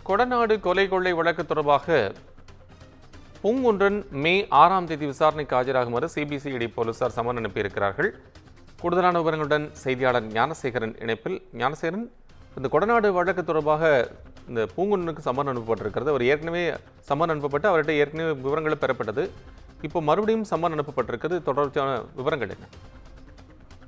கொடநாடு கொலை கொள்ளை வழக்கு தொடர்பாக பூங்குன்றன் மே 6ஆம் தேதி விசாரணைக்கு ஆஜராகுமாறு சிபிசிஐடி போலீசார் சம்மன் அனுப்பியிருக்கிறார்கள். கூடுதலான விவரங்களுடன் செய்தியாளர் ஞானசேகரன் இணைப்பில். ஞானசேகரன், இந்த கொடநாடு வழக்கு தொடர்பாக இந்த பூங்குன்றனுக்கு சம்மன் அனுப்பப்பட்டிருக்கிறது. அவர் ஏற்கனவே சம்மன் அனுப்பப்பட்டு அவர்கிட்ட ஏற்கனவே விவரங்களும் பெறப்பட்டது. இப்போ மறுபடியும் சம்மன் அனுப்பப்பட்டிருக்கிறது. தொடர்ச்சியான விவரங்கள் என்ன?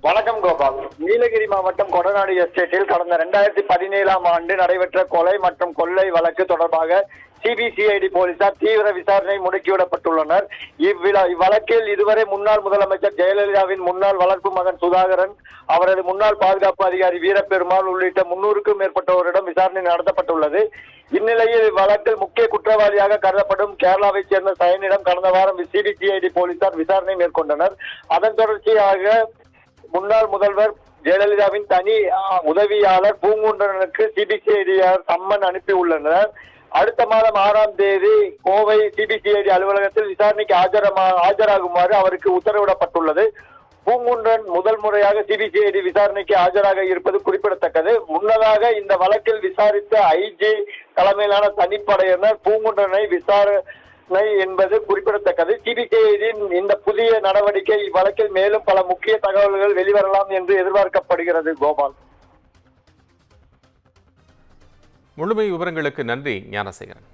வணக்கம் கோபால். நீலகிரி மாவட்டம் கொடநாடு எஸ்டேட்டில் கடந்த 2017ஆம் ஆண்டு நடைபெற்ற கொலை மற்றும் கொள்ளை வழக்கு தொடர்பாக சிபிசிஐடி போலீசார் தீவிர விசாரணை முடுக்கிவிடப்பட்டுள்ளனர். இவ்வழக்கில் இதுவரை முன்னாள் முதலமைச்சர் ஜெயலலிதாவின் முன்னாள் வளர்ப்பு மகன் சுதாகரன், அவரது முன்னாள் பாதுகாப்பு அதிகாரி வீரப்பெருமாள் உள்ளிட்ட 300க்கும் மேற்பட்டோரிடம் விசாரணை நடத்தப்பட்டுள்ளது. இந்நிலையில் இவ்வழக்கில் முக்கிய குற்றவாளியாக கருதப்படும் கேரளாவைச் சேர்ந்த சயனிடம் கடந்த வாரம் சிபிசிஐடி போலீசார் விசாரணை மேற்கொண்டனர். அதன் தொடர்ச்சியாக முன்னாள் முதல்வர் ஜெயலலிதாவின் தனி உதவியாளர் பூங்குன்றனுக்கு சிபிசிஐடியார் சம்மன் அனுப்பியுள்ளனர். அடுத்த மாதம் 6ஆம் தேதி கோவை சிபிசிஐடி அலுவலகத்தில் விசாரணைக்கு ஆஜராகுமாறு அவருக்கு உத்தரவிடப்பட்டுள்ளது. பூங்குன்றன் முதல் முறையாக சிபிசிஐடி விசாரணைக்கு ஆஜராக இருப்பது குறிப்பிடத்தக்கது. முன்னதாக இந்த வழக்கில் விசாரித்த ஐஜி தலைமையிலான தனிப்படையினர் பூங்குன்றனை விசாரணை என்பது குறிப்பிடத்தக்கது. சிபிசிஐடியின் இந்த புதிய நடவடிக்கை இவ்வழக்கில் மேலும் பல முக்கிய தகவல்கள் வெளிவரலாம் என்று எதிர்பார்க்கப்படுகிறது. கோபால், முழுமை விவரங்களுக்கு நன்றி ஞானசேகரன்.